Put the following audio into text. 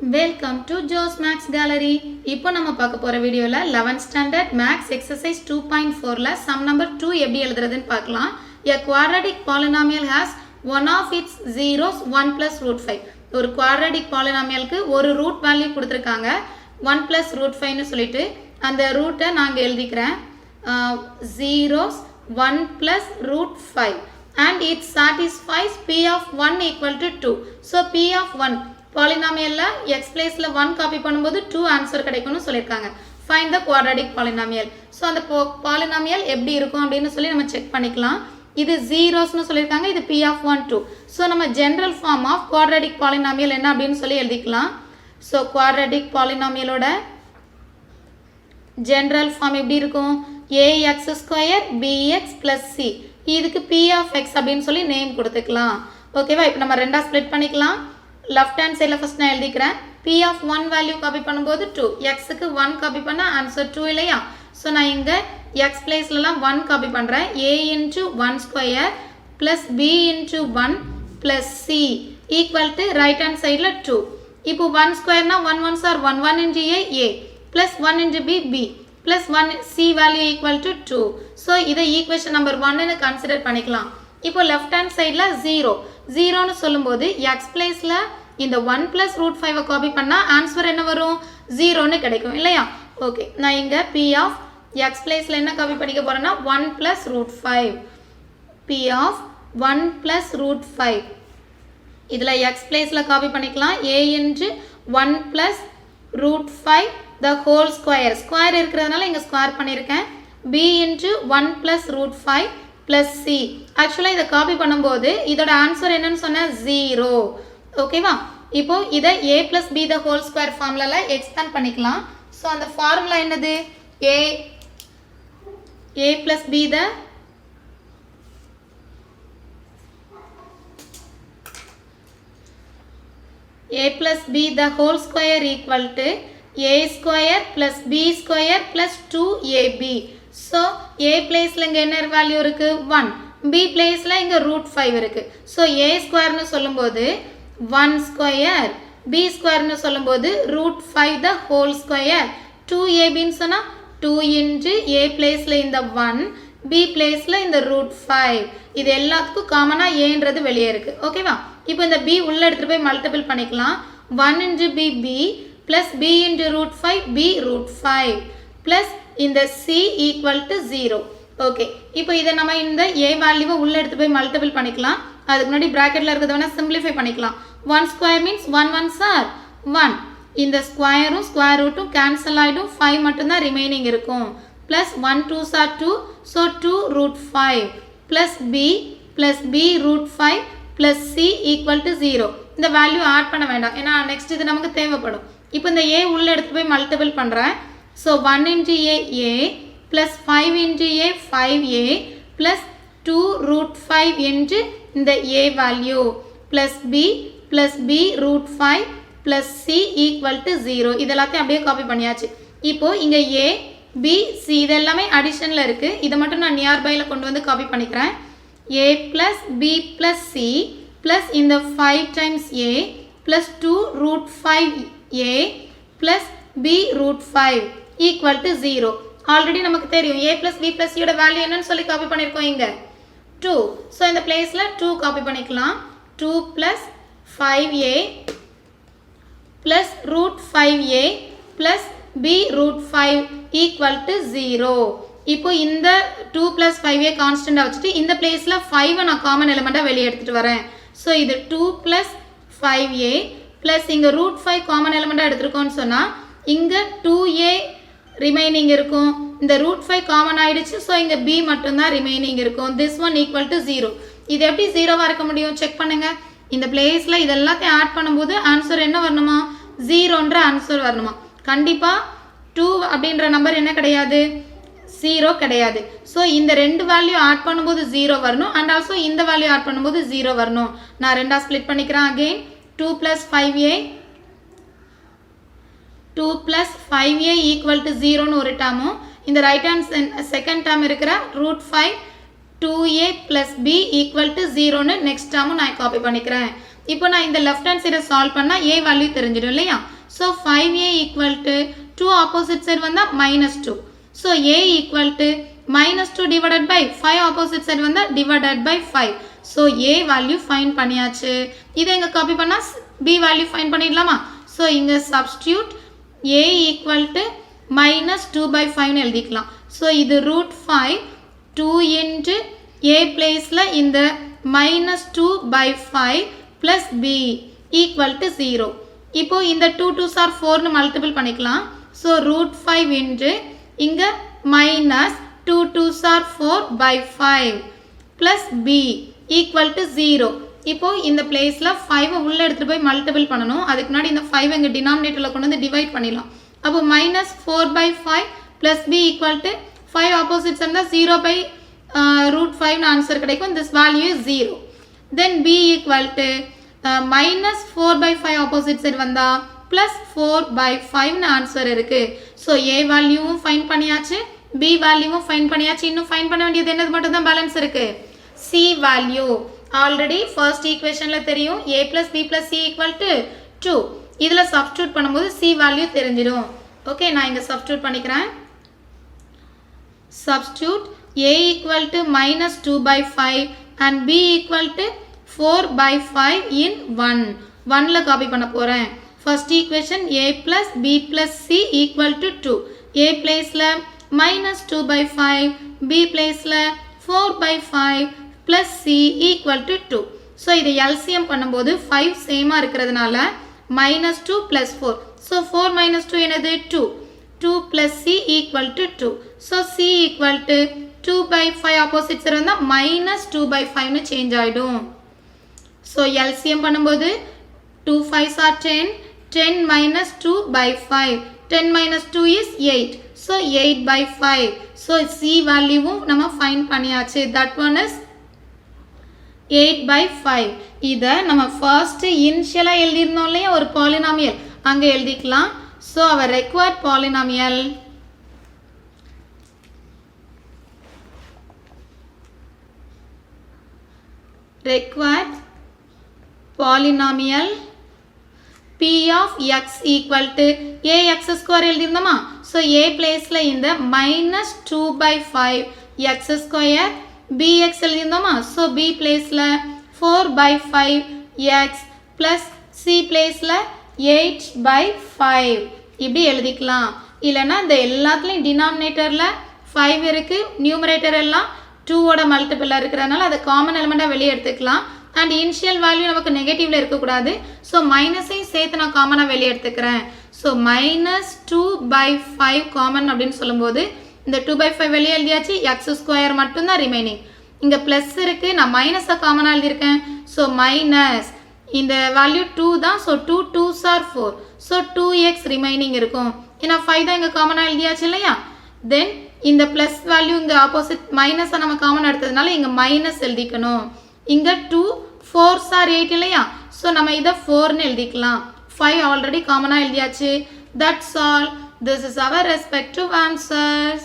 Welcome to Joe's Max Gallery. இப்போ நம்ம பார்க்க போற வீடியோல 11th standard max exercise 2.4ல sum number 2 எப்படி எழுதுறதுன்னு பார்க்கலாம். A quadratic polynomial has one of its zeros 1 plus root 5. ஒரு quadratic polynomialக்கு ஒரு root value கொடுத்திருக்காங்க 1 plus root 5 னு சொல்லிட்டு அந்த ரூட்டை நாங்க எழுதிக்கிறேன் zeros 1 plus root 5 and it satisfies p of 1 equal to 2. So p of 1 polynomial x place ல 1 copy பண்ணும்போது 2 answer கிடைக்கும்னு சொல்லிருக்காங்க. Find the quadratic polynomial. So அந்த polynomial எப்படி இருக்கும் அப்படினு சொல்லி நம்ம செக் பண்ணிக்கலாம். இது zeros னு சொல்லிருக்காங்க. இது p of 1 2. So நம்ம general form of quadratic polynomial என்ன அப்படினு சொல்லி எழுதிக்கலாம். So quadratic polynomial ஓட general form எப்படி இருக்கும்? ax square bx plus c. இதுக்கு p of x அப்படினு சொல்லி நேம் கொடுத்துக்கலாம். ஓகேவா? இப்போ நம்ம ரெண்டா ஸ்ப்ளிட் பண்ணிக்கலாம். left hand side first நான் எழுதிக்கிறேன் p of 1 value copy பண்ணும்போது 2 x க்கு 1 copy பண்ணா answer 2 இல்லையா சோ நான் இங்க x placeல எல்லாம் 1 copy பண்றேன் a into 1 square plus b into 1 plus c equal to right hand sideல 2 இப்போ 1 square னா 1 ones are 1 1 into a plus 1 into b plus 1 c value equal to 2 so இத equation number 1 னு consider பண்ணிக்கலாம் இப்போ left hand sideல 0 0 னு சொல்லும்போது x placeல இந்த 1 plus root 5 copy பண்ணா ஆன்சர் என்ன வரும் 0 னு கிடைக்கும் இல்லையா ஓகே நான் இங்க p of x placeல என்ன காப்பி பண்ணிக்க போறேன்னா 1 plus root 5 p of 1 plus root 5 இதுல x placeல காப்பி பண்ணிக்கலாம் a into 1 plus root 5 the whole square square இருக்குறதுனால இங்க ஸ்கொயர் பண்ணிருக்கேன் b into 1 plus root 5 plus c actually இத காப்பி பண்ணும்போது இதோட ஆன்சர் என்னன்னு சொன்னா 0 ஓகேவா இப்போ இத a plus b the whole square ஃபார்முலால எக்ஸ்பாண்ட் பண்ணிக்கலாம் சோ அந்த ஃபார்முலா என்னது a plus b the a plus b the whole square equal to a square plus b square plus 2ab so a placeல இங்க என்ன வேல்யூ இருக்கு 1 b placeல இங்க √5 இருக்கு so a square னு சொல்லும்போது 1 square b square னு சொல்லும்போது √5 the whole square 2ab னு சொன்னா 2 into a placeல இந்த 1 b placeல இந்த √5 இது எல்லாத்துக்கும் காமனா a ன்றது வெளியே இருக்கு ஓகேவா இப்போ இந்த b உள்ள எடுத்து போய் மல்டிபிள் பண்ணிக்கலாம் 1 into b plus b into √5 b √5 plus இந்த c equal to 0 ஓகே இப்போ இத நம்ம இந்த a வேல்யூவை உள்ள எடுத்து போய் மல்டிபிள் பண்ணிக்கலாம் அதுக்கு முன்னாடி பிராக்கெட்ல இருக்குத வேணா சிம்பிளிஃபை பண்ணிக்கலாம் 1 square means 1 ones are 1 இந்த ஸ்கொயரும் ஸ்கொயர் ரூட்டும் கேன்சல் ஆயிடும் 5 மட்டும் தான் ரிமைனிங் இருக்கும் plus 1 2s are 2 so 2 √5 plus b √5 plus c equal to 0 இந்த வேல்யூ ஆட் பண்ண வேண்டாம் ஏனா நெக்ஸ்ட் இது நமக்கு தேவைப்படும் இப்போ இந்த a உள்ள எடுத்து போய் மல்டிபிள் பண்றேன் so 1 into a plus 5 into a 5a plus 2 √5 into இந்த a value plus b √5 plus c equal to 0 இதெல்லாத்தையும் அப்படியே காப்பி பண்ணியாச்சு இப்போ இங்க a b c இதெல்லாமே அடிஷன்ல இருக்கு இத மட்டும் நான் நியர்பைல கொண்டு வந்து காப்பி பண்ணிக்கிறேன் a plus b plus c plus இந்த 5 times a plus 2 √5a plus b √5 equal to 0 already நமக்கு தெரியும் a plus b plus c யோட வேல்யூ என்னன்னு சொல்லி காப்பி பண்ணிருக்கோம் இங்க 2 சோ இந்த பிளேஸ்ல 2 காப்பி பண்ணிக்கலாம் 2 plus 5a plus √5a plus b √5 equal to 0 இப்போ இந்த 2 plus 5a கான்ஸ்டன்ட்டா வச்சிட்டு இந்த பிளேஸ்ல 5 நான் காமன் எலிமெண்டா வெளிய எடுத்துட்டு வரேன் சோ இது 2 plus 5a plus இங்க √5 காமன் எலிமெண்டா எடுத்துறோம்னு சொன்னா இங்க 2a ரிமைனிங் இருக்கும் இந்த √5 காமன் ஆயிடுச்சு சோ இங்க b மட்டும் தான் ரிமைனிங் இருக்கும் this one equal to 0 இது எப்படி 0வா இருக்க முடியும் செக் பண்ணுங்க இந்த பிளேஸ்ல இதெல்லாம் ஆட் பண்ணும்போது ஆன்சர் என்ன வரணுமா 0ன்ற ஆன்சர் வரணுமா கண்டிப்பா 2 அப்படிங்கற நம்பர் என்ன கிடையாது 0 கிடையாது சோ இந்த ரெண்டு வேல்யூ ஆட் பண்ணும்போது 0 வரணும் and also இந்த வேல்யூ ஆட் பண்ணும்போது 0 வரணும் நான் ரெண்டா ஸ்ப்ளிட் பண்ணிக்கிறேன் again 2 plus 5a 2 plus 5a equal to 0 னு ஒரு டேர்மும் இந்த ரைட் ஹேண்ட் செகண்ட் டேர்ம் இருக்கிற √5 2a plus b equal to 0 னு நெக்ஸ்ட் டேர்மும் நான் காப்பி பண்ணிக்கிறேன் இப்போ நான் இந்த லெஃப்ட் ஹேண்ட் சைடை சால்வ் பண்ணால் ஏ வேல்யூ தெரிஞ்சிடும் இல்லையா so 5a equal to 2 opposite side வந்தால் -2 so a equal to -2 divided by 5 opposite side வந்தால் divided by 5 so a value find பண்ணியாச்சு இதை இங்கே காப்பி பண்ணால் b வேல்யூ ஃபைண்ட் பண்ணிடலாமா ஸோ இங்கே சப்ஸ்டியூட் a ஈக்குவல் டு -2/5 எழுதிக்கலாம் ஸோ இது √5 2 into a பிளேஸில் இந்த -2/5 plus b equal to 0 இப்போ இந்த 2 2s are 4 மல்டிபிள் பண்ணிக்கலாம் ஸோ √5 into இங்க -2 2s are 4/5 plus b equal to 0 இப்போ இந்த பிளேஸில் 5 உள்ள எடுத்துகிட்டு போய் மல்டிபிள் பண்ணணும் அதுக்கு முன்னாடி இந்த 5 இங்கே டினாமினேட்டரில் கொண்டு வந்து டிவைட் பண்ணிடலாம் அப்போ -4/5 plus b equal to 5 opposites இருந்தால் 0/√5 ஆன்சர் கிடைக்கும் this value is 0 then b equal to -4/5 opposite side வந்தா +4/5 ஆன்சர் இருக்கு ஸோ a வேல்யூவும் ஃபைண்ட் பண்ணியாச்சு b வேல்யூவும் ஃபைண்ட் பண்ணியாச்சு இன்னும் ஃபைண்ட் பண்ண வேண்டியது என்னது மட்டும் தான் பேலன்ஸ் இருக்கு c வேல்யூ ஆல்ரெடி ஃபர்ஸ்ட் ஈக்குவேஷன்ல தெரியும் a + b + c = 2 இதுல சப்ஸ்டிட்யூட் பண்ணும்போது c வேல்யூ தெரிஞ்சிடும் ஓகே நான் இங்க சப்ஸ்டிட்யூட் பண்ணிக்கிறேன் substitute a equal to -2/5 and b equal to 4/5 in 1 ல காப்பி பண்ண போறேன் first equation a plus b plus c equal to 2 a placeல -2/5 b placeல 4/5 plus c equal to 2 so இதை LCM பண்ணும்போது 5 சேமா இருக்கிறதுனால -2 plus 4 so 4 - 2 என்னது 2 plus c equal to 2 so c equal to 2/5 opposite side வந்தா -2/5 னு சேஞ்ச் ஆயிடும் so LCM பண்ணும்போது 2 5s are 10 10 minus 2/5 10 minus 2 is 8 so 8/5 so c value நம்ம find பண்ணியாச்சு that one is 8/5 இத நம்ம first initial எழுதிருந்தோம் இல்லையா ஒரு polynomial அங்க எழுதிக்கலாம் so our required polynomial p of x equal to ax square எழுதிருந்தோமா so a placeல இந்த -2/5 x square bx எழுதிருந்தோமா so b placeல 4/5 x plus c placeல 8/5 இப்படி எழுதிக்கலாம் இல்லனா இந்த எல்லாத்துலயும் டினாமினேட்டர்ல 5 இருக்கு நியூமரேட்டர் எல்லாம் 2 ஓட மல்டிபிளா இருக்குறதனால அத காமன் எலிமெண்டா வெளிய எடுத்துக்கலாம் and initial value நமக்கு நெகட்டிவ்ல இருக்க கூடாது so மைனஸையும் சேர்த்து நான் காமனா வெளிய எடுத்துக்கறேன் so -2/5 காமன் அப்படினு சொல்லும்போது இந்த 2/5 வெளிய எழுதியாச்சு x² மட்டும் தான் ரிமைனிங் இங்க பிளஸ் இருக்கு நான் மைனஸ காமனா எழுதி இருக்கேன் so மைனஸ் இந்த வேல்யூ 2 தான் so 2 2s are 4 so 2x remaining இருக்கும் ஏனா 5 தான் இங்க காமனா எழுதியாச்சு இல்லையா then இந்த பிளஸ் வேல்யூ இங்க ஆப்போசிட் மைனஸ நம்ம காமன் எடுத்ததனால இங்க மைனஸ் எழுதிக்கணும் இங்க 2 4s are 8 இல்லையா so நம்ம இத 4 னு எழுதிக்கலாம் 5 ஆல்ரெடி காமனா எழுதியாச்சு that's all this is our respective answers